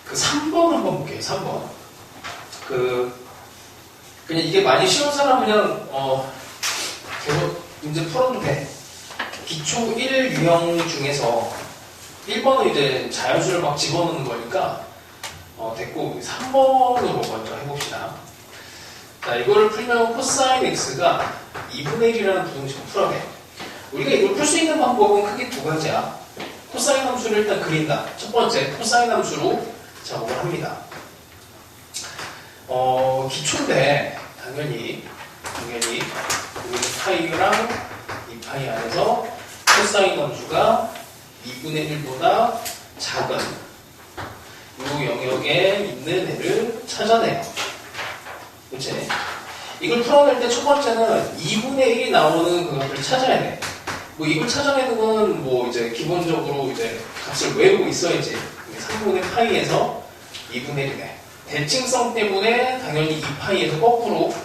그 3번 한번 볼게요. 3번. 그냥 이게 많이 쉬운 사람은 그냥 계속 문제 풀어도 돼. 기초 1 유형 중에서 1번은 이제 자연수를 막 집어넣는 거니까 됐고 3번으로 먼저 해봅시다. 자, 이거를 풀면 코사인 x가 2분의 1이라는 부등식을 풀어야 돼. 우리가 이걸 풀 수 있는 방법은 크게 두 가지야. 코사인 함수를 일단 그린다. 첫 번째, 코사인 함수로 작업을 합니다. 기초인데 당연히 여기 파이랑 이 파이 안에서 코사인 함수가 2분의 1보다 작은 이 영역에 있는 애를 찾아내요. 그치? 이걸 풀어낼 때 첫 번째는 2분의 1이 나오는 그것을 찾아야 돼. 뭐 이걸 찾아내는 건 뭐 이제 기본적으로 이제 값을 외우고 있어야지. 3분의 파이에서 2분의 1이네. 대칭성 때문에 당연히 2파이에서 거꾸로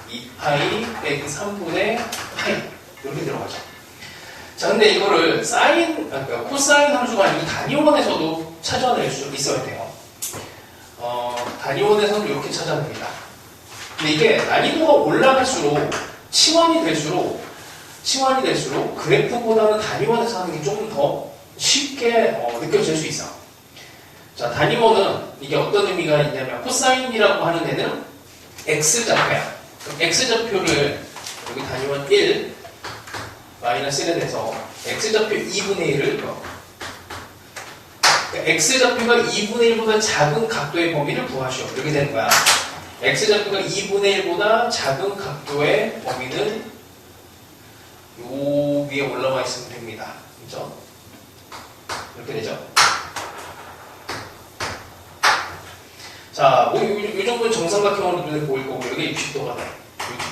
2파이 빼기 3분의 파이 이렇게 들어가죠. 자, 근데 이거를 그러니까 코사인 함수가 아니고 단위원에서도 찾아낼 수 있어야 돼요. 단위원에서도 이렇게 찾아냅니다. 근데 이게 난이도가 올라갈수록 치환이 될수록 그래프보다는 단위원에서 하는 게 조금 더 쉽게 느껴질 수 있어. 자, 단위원은 이게 어떤 의미가 있냐면 코사인이라고 하는 애는 x좌표야. 그럼 x좌표를 여기 단위원 1 마이너스 1에 대해서 x좌표 2분의 1을 그러니까 x좌표가 2분의 1보다 작은 각도의 범위를 구하시오. 이렇게 되는 거야. x좌표가 2분의 1보다 작은 각도의 범위는 요 위에 올라와 있으면 됩니다. 그죠? 이렇게 되죠? 자, 뭐, 이 정도는 정삼각형으로 눈에 보일 거고, 여기 60도가 돼.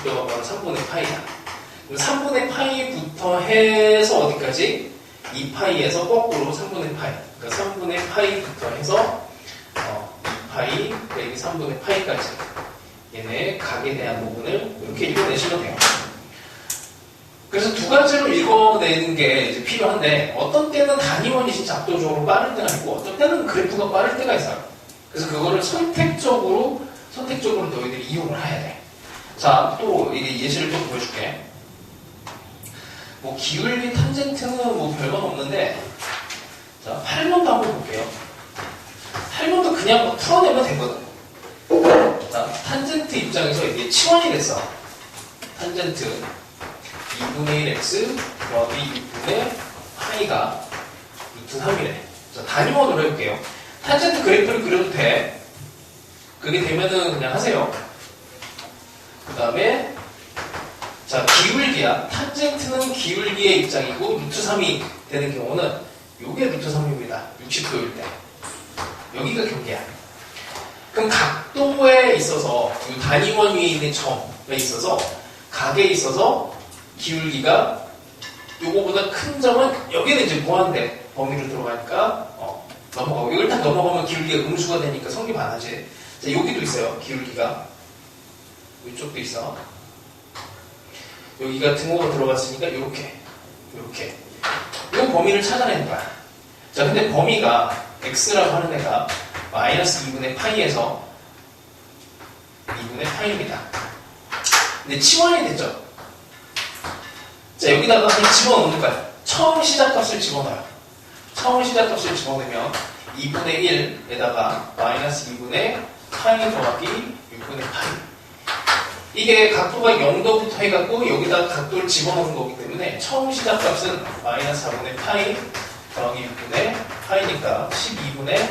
60도가 바로 3분의 파이야. 3분의 파이부터 해서 어디까지? 2파이에서 거꾸로 3분의 파이. 그러니까 3분의 파이부터 해서 2파이 빼기 3분의 파이까지. 얘네 각에 대한 부분을 이렇게 읽어내시면 돼요. 그래서 두 가지로 읽어내는 게 이제 필요한데, 어떤 때는 단위원이 진짜 압도적으로 빠를 때가 있고, 어떤 때는 그래프가 빠를 때가 있어요. 그래서 그거를 선택적으로 너희들이 이용을 해야 돼. 자, 또 이게 예시를 좀 보여줄게. 뭐 기울기 탄젠트는 뭐 별건 없는데, 자, 8번도 한번 볼게요. 8번도 그냥 뭐 풀어내면 되거든. 자, 탄젠트 입장에서 이게 치환이 됐어. 탄젠트 2분의 1x 더하기 6분의 파이가 루트 3이래. 자, 단위원으로 해볼게요. 탄젠트 그래프를 그려도 돼. 그게 되면은 그냥 하세요. 그 다음에 자, 기울기야. 탄젠트는 기울기의 입장이고 루트 3이 되는 경우는 요게 루트 3입니다. 60도일 때. 여기가 경계야. 그럼 각도에 있어서 이 단위원 위에 있는 점에 있어서 각에 있어서 기울기가 요거보다 큰 점은 여기는 이제 무한대 범위로 들어가니까 넘어가고 이걸 딱 넘어가면 기울기가 음수가 되니까 성립 안 하지. 자, 여기도 있어요. 기울기가 이쪽도 있어. 여기가 등호가 들어갔으니까 이렇게 이 범위를 찾아내는 거야. 자, 근데 범위가 x라고 하는 애가 마이너스 2분의 파이에서 2분의 파이입니다. 근데 치환이 됐죠. 자, 여기다가 그냥 집어넣는 거야. 처음 시작값을 집어넣어요. 처음 시작값을 집어넣으면 2분의 1에다가 마이너스 2분의 파이 더하기 6분의 파이. 이게 각도가 0도부터 해갖고 여기다 각도를 집어넣는 거기 때문에 처음 시작값은 마이너스 4분의 파이 더하기 6분의 파이니까 12분의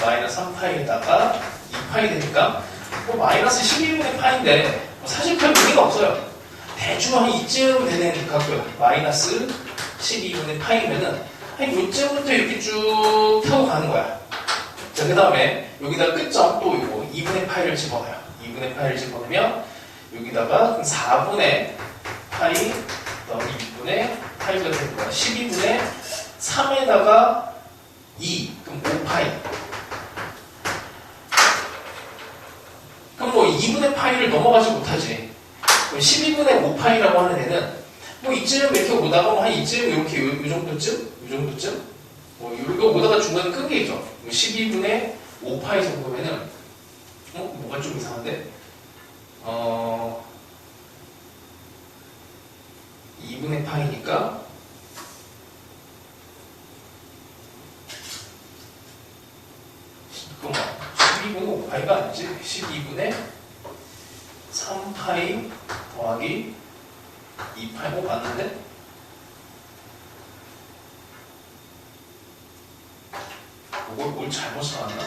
마이너스 3파이에다가 2파이 되니까 뭐 마이너스 12분의 파이인데 사실 별 의미가 없어요. 대충 한 이쯤 되는 각도야. 마이너스 12분의 파이면은 한 요쯤부터 이렇게 쭉 타고 가는 거야. 자, 그 다음에 여기다가 끝점 또 이거 2분의 파이를 집어넣어요. 2분의 파이를 집어넣으면 여기다가 4분의 파이 더하기 6분의 파이가 되는 거야. 12분의 3에다가 2, 그럼 5파이. 그럼 뭐 2분의 파이를 넘어가지 못하지. 그럼 12분의 5파이라고 하는 애는 뭐 이쯤 이렇게 오다가 뭐 한 이쯤 이렇게 요 정도쯤? 뭐 이거 오다가 중간에 끊기죠. 12분의 5파이 정도면은 뭐가 좀 이상한데? 2분의 파이니까 잠깐만 12분의 5파이가 아니지? 12분의 3파이 더하기 2파이 맞는데? 뭘 잘못 써놨나?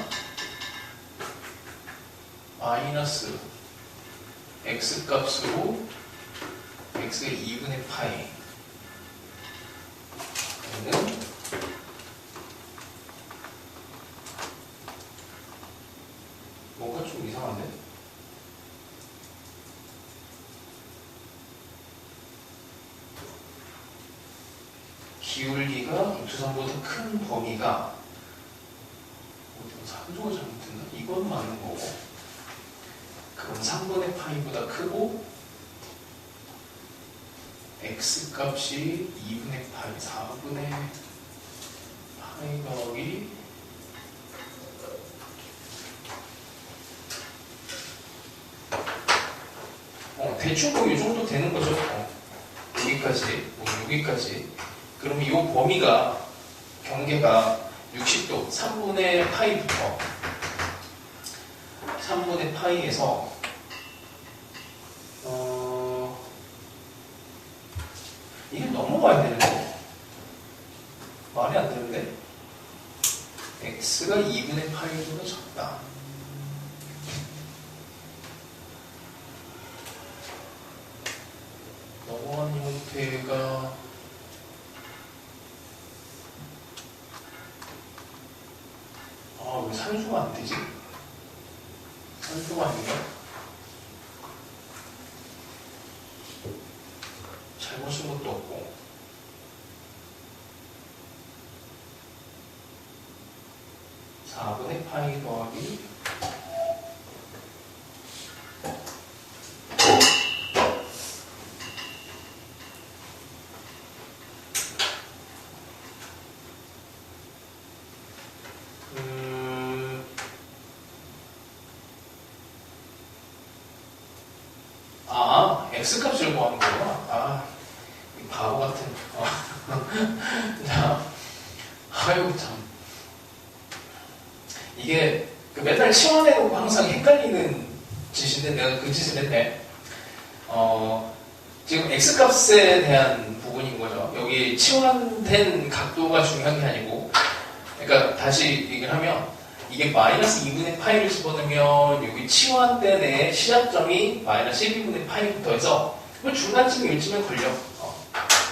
마이너스 x 값으로 x의 2분의 파이 는 뭔가 좀 이상한데? 기울기가 루트3보다 큰 범위가 상조가 잘못됐나? 이건 맞는 거고 그럼 3분의 파이보다 크고 x 값이 2분의 파이, 4분의 파이 더하기 대충 뭐 이 정도 되는 거죠. 여기까지. 그러면 이 범위가 경계가 60도, 3분의 파이부터 3분의 파이에서 이게 넘어가야 되는데 말이 안 되는데 x가 2분의 파이보다 작다. 넘어가는 형태가 왜 산수가 안 되지? 산수가 아닌가? 잘못 쓴 것도 없고 4분의 파이 더하기 x값을 구하는 거구나. 이 바보 같은. 자, 아유 참. 이게 맨날 치환해놓고 항상 헷갈리는 짓인데 내가 그 짓을 했네. 지금 x값에 대한 부분인 거죠. 여기 치환된 각도가 중요한 게 아니고, 그러니까 다시 얘기를 하면 이게 마이너스 2분의 파이를 집어넣으면 여기 치환대 내 시작점이 마이너스 12분의 파이부터 해서 중간쯤에 일쯤에 걸려.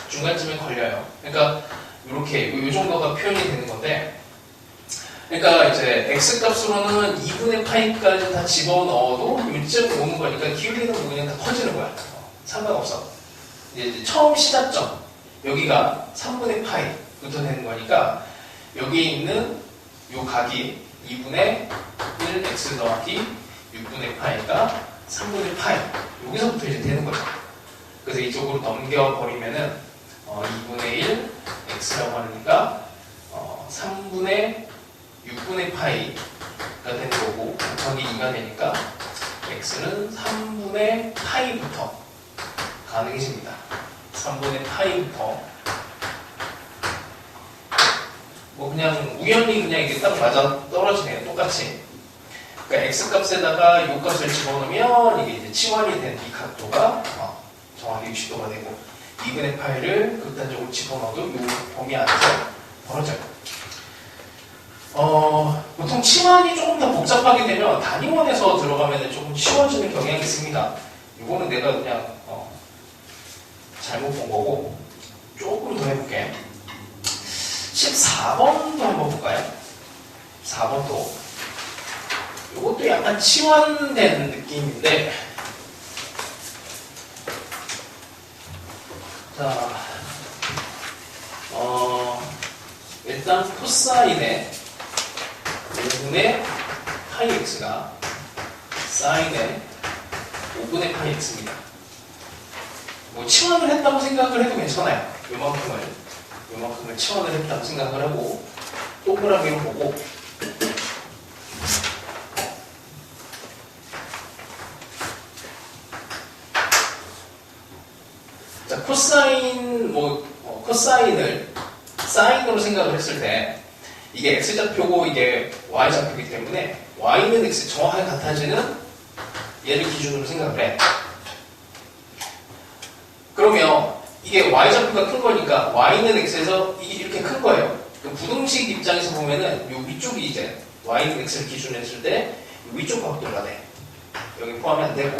중간쯤에 걸려요. 그러니까 이렇게 이 정도가 표현이 되는 건데, 그러니까 이제 x값으로는 2분의 파이까지 다 집어넣어도 이쯤 오는 거니까 기울기는 그냥 다 커지는 거야. 상관없어. 이제 처음 시작점 여기가 3분의 파이부터 되는 거니까 여기에 있는 이 각이 2분의 1 x 더하기 6분의 파이가 3분의 파이 여기서부터 이제 되는 거죠. 그래서 이쪽으로 넘겨버리면은 2분의 1 x라고 하니까 3분의 6분의 파이가 되는 거고 곱하기 2가 되니까 x는 3분의 파이부터 가능해집니다. 3분의 파이부터 뭐 그냥 우연히 그냥 이게 딱 맞아 떨어지네요. 똑같이. 그러니까 x값에다가 이 값을 집어넣으면 이게 이제 치환이 된 이 각도가 정확히 60도가 되고 2분의 파이를 극단적으로 집어넣어도 이 범위 안에서 벌어져요. 보통 치환이 조금 더 복잡하게 되면 단위원에서 들어가면 조금 쉬워지는 경향이 있습니다. 이거는 내가 그냥 잘못 본 거고 조금 더 해볼게. 14번도 한번 볼까요? 4번도 이것도 약간 치환된 느낌인데 자 일단 코사인의 5분의 파이 x가 사인의 5분의 파이 x입니다. 뭐 치환을 했다고 생각을 해도 괜찮아요. 요만큼을 치환을 했다고 생각을 하고 동그라미로 보고 코사인, 코사인을 사인으로 생각을 했을 때, 이게 x좌표고 이게 y좌표이기 때문에 y는 x 정확하게 같아지는 얘를 기준으로 생각을 해. 그러면 이게 y좌표가 큰 거니까 y는 x에서 이렇게 큰 거예요. 부등식 입장에서 보면은 이 위쪽이 이제 y는 x를 기준으로 했을 때 위쪽 각도가 돼. 여기 포함이 안 되고.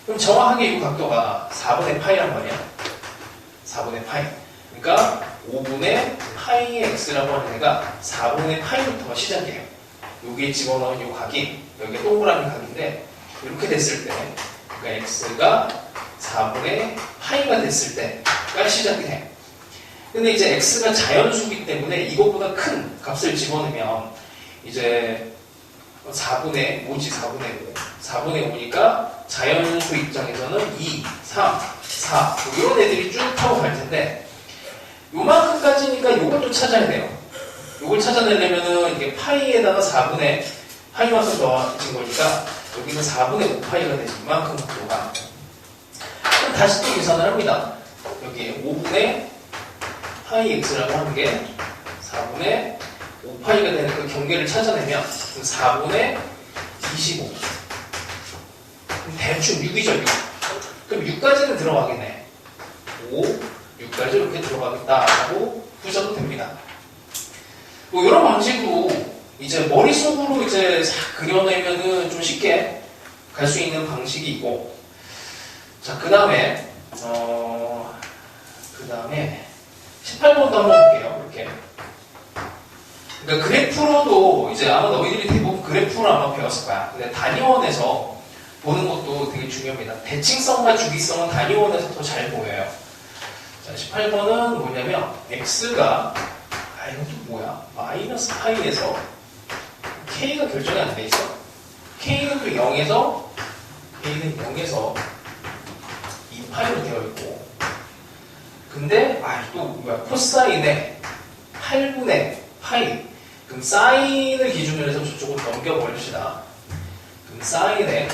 그럼 정확하게 이 각도가 4분의 파이란 말이야. 4분의 파이. 그러니까 5분의 파이 x라고 하는 애가 4분의 파이부터가 시작이에요. 여기에 집어넣은 이 각이, 여기가 동그라미 각인데, 이렇게 됐을 때, 그러니까 x가 4분의 파이가 됐을 때가 시작이 돼. 근데 이제 x가 자연수이기 때문에 이것보다 큰 값을 집어넣으면, 이제 4분의 5. 4분의 5니까 자연수 입장에서는 2, 3, 4, 이런 애들이 쭉 타고 갈 텐데, 요만큼까지니까 요걸 또 찾아야 돼요. 요걸 찾아내려면은 이게 파이에다가 4분의 파이만큼 더해진 거니까 여기는 4분의 5파이가 되지. 이만큼 각도가. 그럼 다시 또 계산을 합니다. 여기 5분의 파이 x라고 하는 게 4분의 5파이가 되는 그 경계를 찾아내면 4분의 25. 대충 6이죠, 6. 그럼 6까지는 들어가겠네. 5, 6까지 이렇게 들어가겠다라고 부셔도 됩니다. 뭐 이런 방식으로 이제 머릿속으로 이제 싹 그려내면은 좀 쉽게 갈 수 있는 방식이 있고, 자, 그 다음에 18번도 한번 볼게요. 이렇게. 그러니까 그래프로도 이제 아마 너희들이 대부분 그래프로 아마 배웠을 거야. 근데 단위원에서 보는 것도 되게 중요합니다. 대칭성과 주기성은 단위원에서 더 잘 보여요. 자, 18번은 뭐냐면 x가 이건 또 뭐야? 마이너스 파이에서 k가 결정이 안 돼 있어. k는 또 0에서 2파이로 되어 있고, 근데 또 뭐야? 코사인의 8분의 파이. 그럼 사인을 기준으로 해서 저쪽으로 넘겨버립시다. 그럼 사인의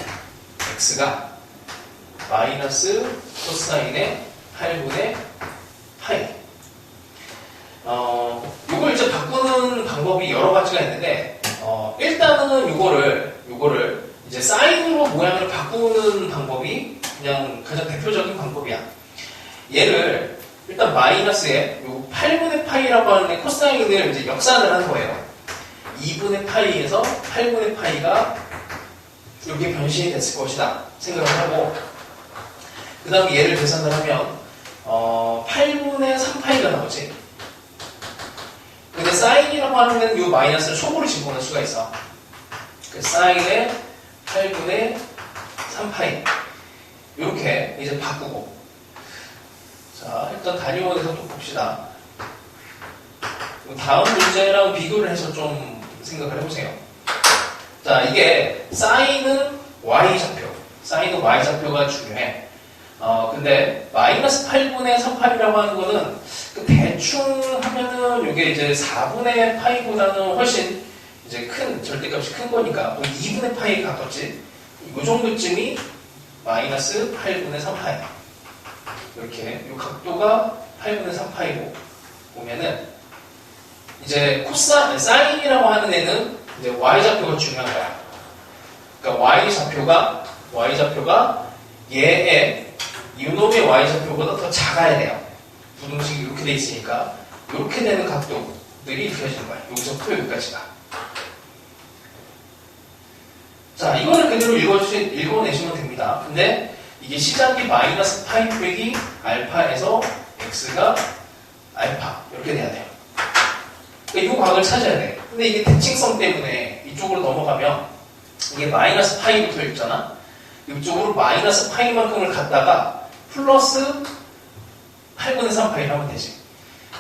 x가 마이너스 코사인의 8분의 파이. 요걸 이제 바꾸는 방법이 여러 가지가 있는데, 일단은 요거를 이제 사인으로 모양을 바꾸는 방법이 그냥 가장 대표적인 방법이야. 얘를 일단 마이너스에 요 8분의 파이라고 하는 코사인을 이제 역산을 한 거예요. 2분의 파이에서 8분의 파이가 이렇게 변신이 됐을 것이다 생각을 하고, 그 다음에 얘를 계산을 하면 8분의 3파이가 나오지. 근데 사인이라고 하는 데는 이 마이너스를 속으로 집어넣을 수가 있어. 그 사인의 8분의 3파이 이렇게 이제 바꾸고, 자, 일단 단위원에서 또 봅시다. 다음 문제랑 비교를 해서 좀 생각을 해보세요. 자, 이게 사인은 y좌표가 중요해. 근데 마이너스 8분의 3파이라고 하는 거는 대충 하면은 이게 이제 4분의 파이보다는 훨씬 이제 큰 절대값이 큰 거니까 2분의 파이에 가깝지. 이 정도쯤이 마이너스 8분의 3파이. 이렇게 이 각도가 8분의 3파이고 보면은 이제 사인이라고 하는 애는 이제 y좌표가 중요한 거야. 그러니까 y좌표가 얘의 이놈의 y좌표보다 더 작아야 돼요. 부등식이 이렇게 돼 있으니까 이렇게 되는 각도들이 그려지는 거야. 여기서부터 여기까지가. 자, 이거를 그대로 읽어내시면 됩니다. 근데 이게 시작이 마이너스 파이 빼기 알파에서 x가 알파 이렇게 돼야 돼요. 그러니까 이 각을 찾아야 돼. 근데 이게 대칭성 때문에 이쪽으로 넘어가면 이게 마이너스 파이부터 있잖아. 이쪽으로 마이너스 파이만큼을 갖다가 플러스 8분의 3파이를 하면 되지.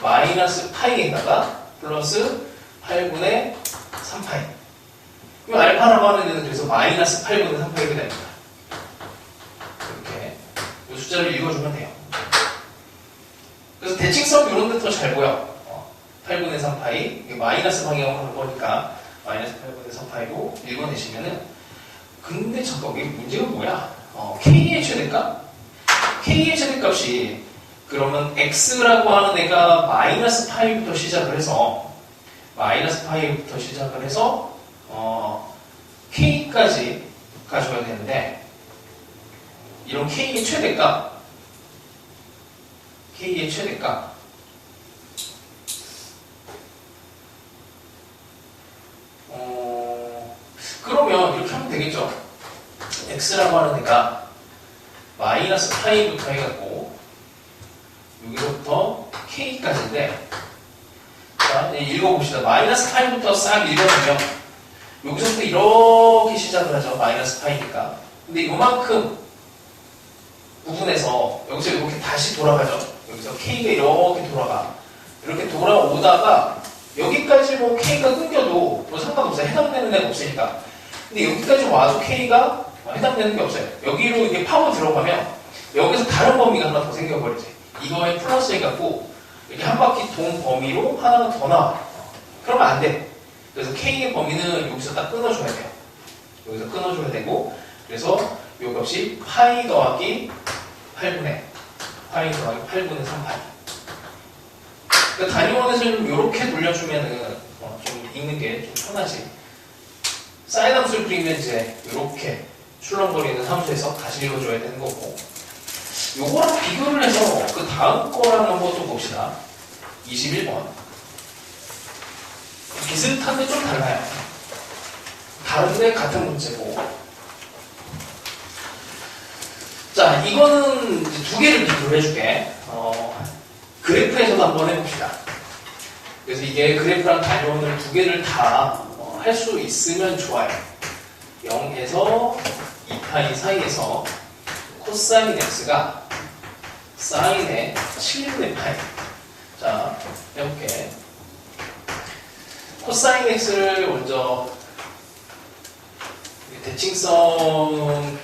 마이너스 파이에다가 플러스 8분의 3파이. 이 알파라고 하는 데는 그래서 마이너스 8분의 3파이가 됩니다. 이렇게 이 숫자를 읽어주면 돼요. 그래서 대칭성 이런 데 더 잘 보여. 8분의 3파이. 이게 마이너스 방향으로 하는 거니까 마이너스 8분의 3파이로 읽어내시면은, 근데 잠깐 이게 문제가 뭐야? K에 해야 될까? k의 최대값이 그러면 x라고 하는 애가 마이너스 파이부터 시작을 해서 k까지 가져가야 되는데 이런 k의 최대값 그러면 이렇게 하면 되겠죠. x라고 하는 애가 마이너스 파이부터 해갖고 여기서부터 k까지인데 자, 읽어봅시다. 마이너스 파이부터 싹 읽어보면 여기서부터 이렇게 시작을 하죠. 마이너스 파이니까. 근데 요만큼 부분에서 여기서 이렇게 다시 돌아가죠. 여기서 k가 이렇게 돌아가. 이렇게 돌아오다가 여기까지 뭐 k가 끊겨도 뭐 상관없어요. 해당되는 애가 없으니까. 근데 여기까지 와도 k가 해당되는 게 없어요. 여기로 이게 파고 들어가면 여기서 다른 범위가 하나 더 생겨버리지. 이거에 플러스 해갖고 이렇게 한 바퀴 돈 범위로 하나가 더 나와요. 그러면 안 돼. 그래서 k의 범위는 여기서 딱 끊어줘야 돼요. 여기서 끊어줘야 되고 그래서 이 값이 파이 더하기 8분의 3파이. 그러니까 단위원에서 좀 이렇게 돌려주면은 좀 읽는 게 좀 편하지. 사인 함수를 그리면 이제 이렇게 출렁거리는 함수에서 다시 읽어줘야 되는 거고. 요거랑 비교를 해서 그 다음 거랑 한번 또 봅시다. 21번. 비슷한데 좀 달라요. 다른데 같은 문제고. 자, 이거는 이제 두 개를 비교를 해줄게. 그래프에서도 한번 해봅시다. 그래서 이게 그래프랑 단위원을 두 개를 다 할 수 있으면 좋아요. 0에서 2파이 사이에서 코사인 x가 사인의 7분의 파이. 자, 해볼게. 코사인 x를 먼저 대칭성을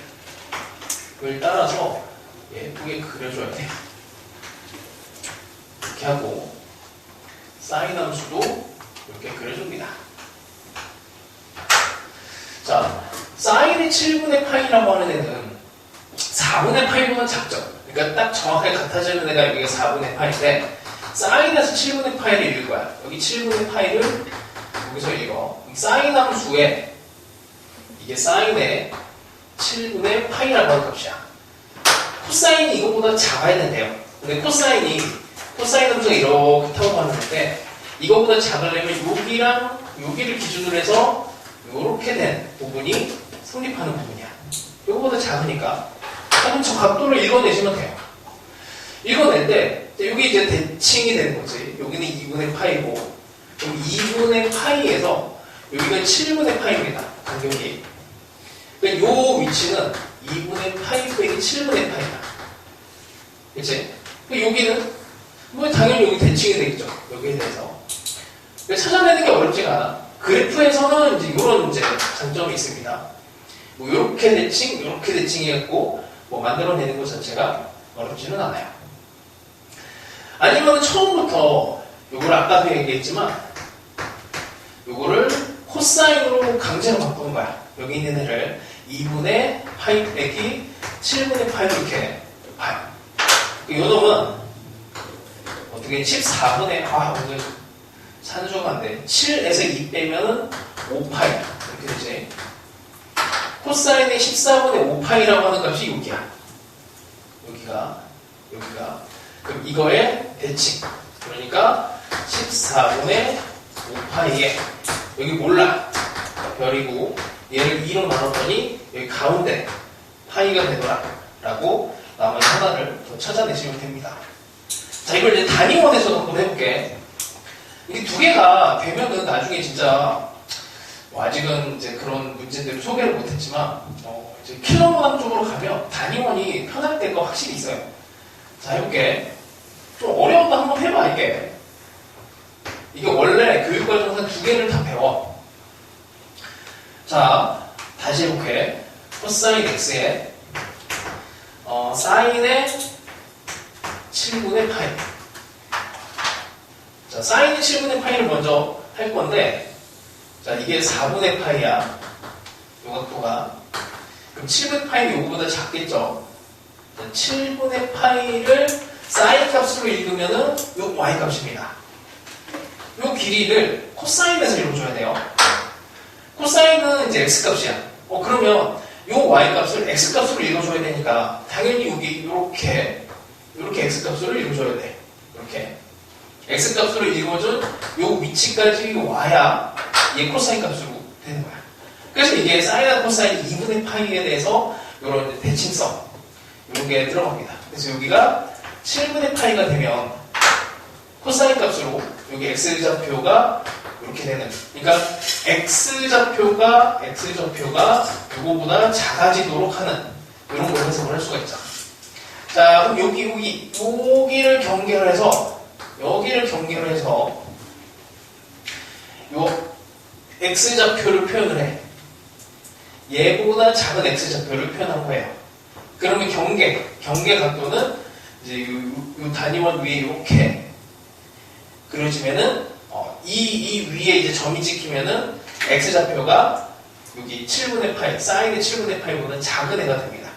따라서 예쁘게 그려줘야 돼요. 이렇게 하고 사인 함수도 이렇게 그려줍니다. 자, 사인의 7분의 파이라고 하는 애는 4분의 파이보다 작죠. 그러니까 딱 정확하게 같아지는 애가 여기가 4분의 파인데 사인에서 7분의 파이를 읽을 거야. 여기 7분의 파이를 여기서 읽어. 사인 함수에 이게 사인의 7분의 파이라고 하는 값이야. 코사인이 이거보다 작아야 된대요. 근데 코사인 함수가 이렇게 타고 가는 건데 이거보다 작으려면 여기랑 여기를 기준으로 해서 이렇게 된 부분이 성립하는 부분이야. 이거보다 작으니까 그럼 저 각도를 읽어내시면 돼요. 읽어낸데 여기 이제 대칭이 되는 거지. 여기는 2분의 파이고 그럼 2분의 파이에서 여기가 7분의 파이입니다. 간격이. 그러니까 요 위치는 2분의 파이 빼기 7분의 파이다. 그치? 그러니까 여기는 뭐 당연히 여기 대칭이 되겠죠. 여기에 대해서. 찾아내는 게 어렵지가 않아. 그래프에서는 이제 이런 이제 장점이 있습니다. 뭐 이렇게 대칭해갖고 뭐 만들어내는 것 자체가 어렵지는 않아요. 아니면 처음부터 요걸 아까도 얘기했지만 요거를 코사인으로 강제로 바꾸는 거야. 여기 있는 애를 2분의 파이 빼기 7분의 파이로 이렇게 봐요. 요 놈은 어떻게 14분의 오늘 산수가 안 돼. 7에서 2 빼면은 5파이 이렇게 되지. 코사인의 14분의 5파이라고 하는 값이 여기야. 여기가. 그럼 이거의 대칭. 그러니까 14분의 5파이에 여기 몰라. 별이고 얘를 2로 나눴더니 여기 가운데 파이가 되더라. 라고 나머지 하나를 더 찾아내시면 됩니다. 자, 이걸 이제 단위원에서도 한번 해볼게. 이게 두 개가 되면은 나중에 진짜 뭐 아직은 이제 그런 문제들을 소개를 못했지만 이제 킬러문항 쪽으로 가면 단위원이 편할 때가 확실히 있어요. 자, 해볼게. 좀 어려운 거 한번 해봐. 이게 원래 교육과정에서 두 개를 다 배워. 자, 다시 해볼게. 코사인 x에 사인의 7분의 파이. 자, 사인의 7분의 파이를 먼저 할 건데, 자, 이게 4분의 파이야. 요 각도가. 그럼 7분의 파이는 요거보다 작겠죠? 7분의 파이를 사인 값으로 읽으면은 요 y 값입니다. 요 길이를 코사인에서 읽어줘야 돼요. 코사인은 이제 x 값이야. 그러면 요 y 값을 x 값으로 읽어줘야 되니까 당연히 여기 요렇게 x 값으로 읽어줘야 돼. 이렇게 x 값으로 읽어준 요 위치까지 와야 얘 코사인 값으로 되는 거야. 그래서 이게 사인과 코사인 2분의 파이에 대해서 이런 대칭성 이런 게 들어갑니다. 그래서 여기가 7분의 파이가 되면 코사인 값으로 여기 x좌표가 이렇게 되는, 그러니까 x좌표가 이거보다 작아지도록 하는 이런 걸 해석을 할 수가 있죠. 자, 그럼 여기를 경계를 해서 여기를 경계를 해서 요 x좌표를 표현을 해. 얘보다 작은 x좌표를 표현한 거예요. 그러면 경계 각도는 이제 요 단위원 위에 이렇게 그려지면은 이 위에 이제 점이 찍히면은 x좌표가 여기 7분의 파이, 사인의 7분의 파이보다 작은 애가 됩니다.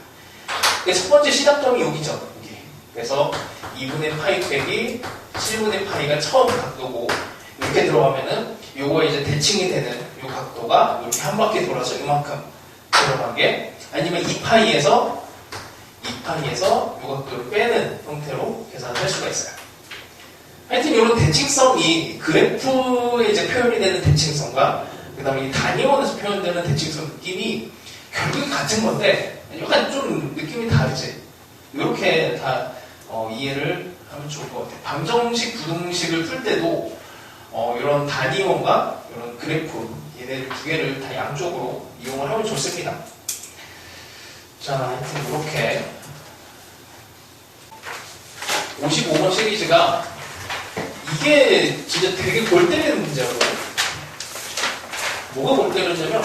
첫 번째 시작점이 여기죠. 여기. 그래서 2분의 파이 빼기 7분의 파이가 처음 각도고 이렇게 들어가면은 요거 이제 대칭이 되는 요 각도가 이렇게 한 바퀴 돌아서 이만큼 들어가게, 아니면 2파이에서 요 각도를 빼는 형태로 계산을 할 수가 있어요. 하여튼 이런 대칭성이 그래프에 이제 표현이 되는 대칭성과 그 다음에 이 단위원에서 표현되는 대칭성 느낌이 결국은 같은 건데 약간 좀 느낌이 다르지. 이렇게 다 이해를 하면 좋을 것 같아요. 방정식, 부등식을 풀 때도 이런 단위원과 이런 그래프 얘네들 두 개를 다 양쪽으로 이용을 하면 좋습니다. 자, 하여튼 이렇게 55번 시리즈가 이게 진짜 되게 골 때리는 문제거든요. 뭐가 골 때렸냐면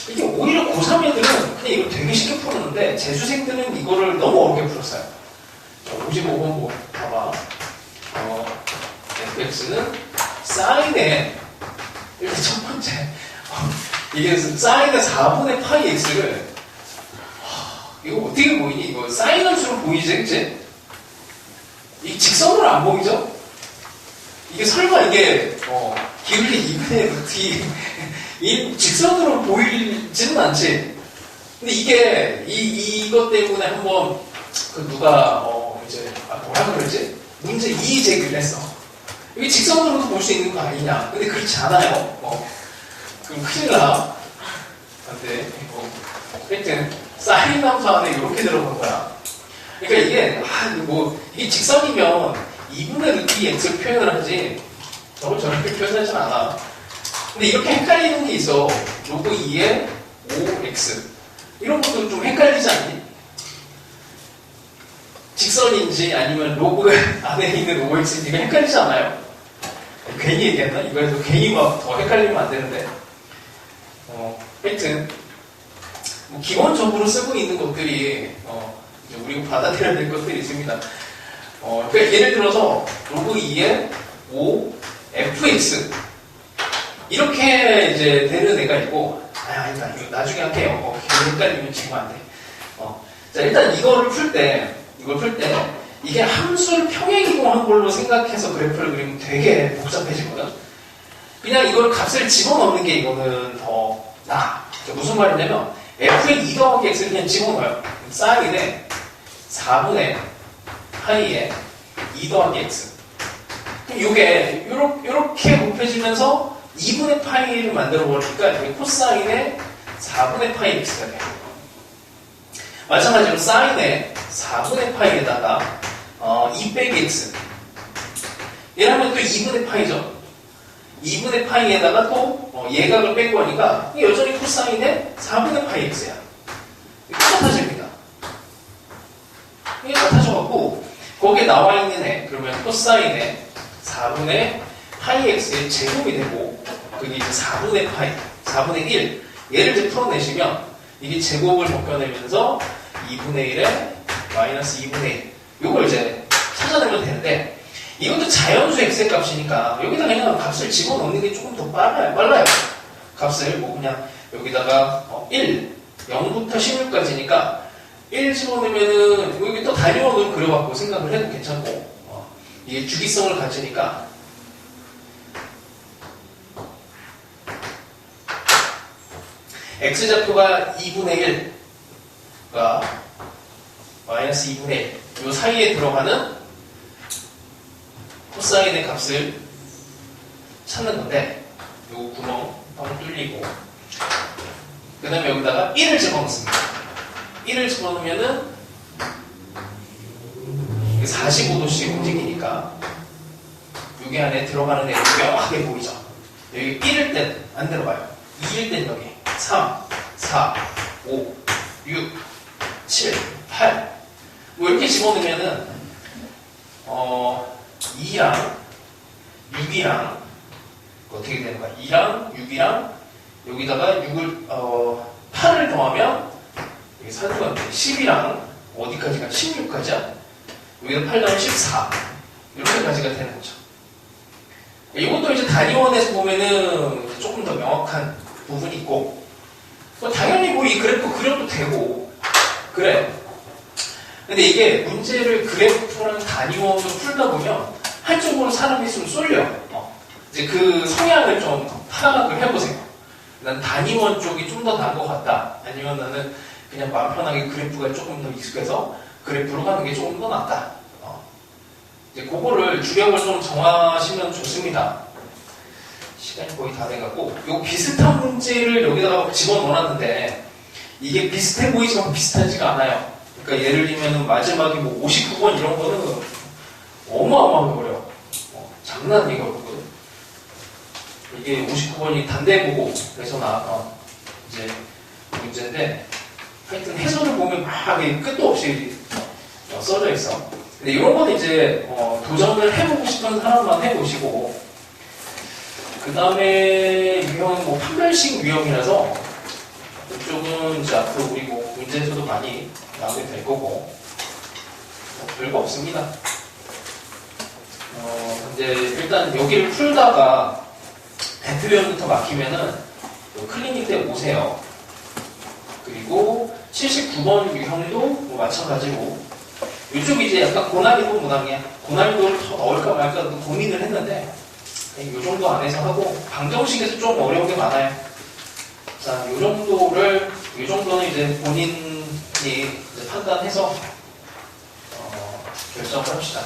이게 오히려 고3 애들은 그냥 이걸 되게 쉽게 풀었는데 재수생들은 이거를 너무 어렵게 풀었어요. 55번 봐봐. fx는 사인의 일단 첫 번째 이게 사인의 4분의 파이 x를 이거 어떻게 보이니? 이거 사인 함수로 보이지, 그치? 이 직선으로 안 보이죠? 이게 설마 이게 기울기 2분의 루트 이 직선으로 보이지는 않지. 근데 이게 이것 때문에 한번 누가 이제 뭐라 그러지? 문제 2 제기를 했어. 이게 직선으로도 볼 수 있는 거 아니냐? 근데 그렇지 않아요. 그럼 큰일 나. 근데 하여튼 사인 함수 안에 이렇게 들어간 거야. 그러니까 이게 이게 직선이면 2분의 루트 2x를 표현을 하지 저걸 저렇게 표현하진 않아. 근데 이렇게 헷갈리는 게 있어. 로그 2에 5x 이런 것도 좀 헷갈리지 않니? 직선인지 아니면 로그 안에 있는 5x인지 이거 헷갈리지 않아요? 괜히 얘기했나? 이거에서 괜히 막 더 헷갈리면 안 되는데. 하여튼 기본적으로 쓰고 있는 것들이 이제 우리가 받아들여야 될 것들이 있습니다. 그러니까 예를 들어서 로그 2에 5fx 이렇게 이제 되는 애가 있고, 아니다 이거 나중에 할게요. 헷갈리면 지금 안 돼. 자, 일단 이걸 풀 때 이게 함수를 평행이동한 걸로 생각해서 그래프를 그리면 되게 복잡해지거든. 그냥 이걸 값을 집어넣는 게 이거는 더 나아. 무슨 말이냐면 f의 2 더하기 x를 그냥 집어넣어요. 사인에 4분의 파이에 2 더하기 x. 그럼 이게 요렇게 곱해지면서 2분의 파이를 만들어 버리니까 이게 코사인에 4분의 파이 x가 돼요. 마찬가지로 사인에 4분의 파이에다가 2 빼기 x. 얘라면 또 2분의 파이죠. 2분의 파이에다가 또 예각을 뺀 거니까 여전히 코사인에 4분의 파이 x야. 똑같아집니다. 이게 같아져갖고 거기에 나와 있는 애 그러면 코사인에 4분의 파이 x의 제곱이 되고 그게 이제 4분의 파이, 4분의 1 얘를 이제 풀어내시면 이게 제곱을 벗겨내면서 2분의 1에 마이너스 2분의 1 요걸 이제 찾아내면 되는데 이것도 자연수 x의 값이니까 여기다 그냥 값을 집어넣는 게 조금 더 빨라요. 값을 그냥 여기다가 1 0부터 16까지니까 1 집어넣으면은 여기 또 단위원으로 그려갖고 생각을 해도 괜찮고 이게 주기성을 가지니까 x좌표가 2분의 1과 마이너스 2분의 1 이 사이에 들어가는 코사인의 값을 찾는 건데 요 구멍 뻥 뚫리고 그 다음에 여기다가 1을 집어넣습니다. 1을 집어넣으면은 45도씩 움직이니까 여기 안에 들어가는 애가 명확하게 보이죠. 여기 1일 땐 안 들어가요. 2일 땐 여기 3, 4, 5, 6, 7, 8 뭐 이렇게 집어넣으면은 2랑 6이랑 어떻게 되는 거야? 2랑 6이랑 여기다가 6을 8을 더하면 여기 사두가 10이랑 어디까지가? 16까지야? 여기다 8 더하면 14 이렇게까지가 되는 거죠. 이것도 이제 단위원에서 보면은 이제 조금 더 명확한 부분이 있고 당연히 뭐 이 그래프 그려도 되고 그래. 근데 이게 문제를 그래프랑 단위원으로 풀다 보면 한쪽으로 사람이 좀 쏠려. 이제 그 성향을 좀 파악을 해보세요. 난 단위원 쪽이 좀 더 나은 것 같다. 아니면 나는 그냥 마음 편하게 그래프가 조금 더 익숙해서 그래프로 가는 게 조금 더 낫다. 이제 그거를 주력을 좀 정하시면 좋습니다. 시간이 거의 다 돼가고 요 비슷한 문제를 여기다가 집어넣어놨는데 이게 비슷해 보이지만 비슷하지가 않아요. 그러니까 예를 들면 마지막에 뭐 59번 이런 거는 어마어마하게 어려워. 장난 아니게 어렵거든. 이게 59번이 단대보고에서 나왔던 이제 문제인데 하여튼 해설을 보면 막 끝도 없이 써져 있어. 근데 이런 건 이제 도전을 해보고 싶은 사람만 해보시고 그 다음에 유형은 뭐 판별식 유형이라서 이쪽은 이제 앞으로 우리 뭐 문제에서도 많이 나오게 될 거고 별거 없습니다. 이제 일단 여기를 풀다가 대표형부터 막히면은 클리닉 때 오세요. 그리고 79번 유형도 뭐 마찬가지로 이쪽이 이제 약간 고난이도 문항이야. 고난이도를 더 넣을까 말까 고민을 했는데 이 정도 안에서 하고 방정식에서 좀 어려운 게 많아요. 자, 이 정도는 이제 본인이 이제 판단해서 결정을 합시다.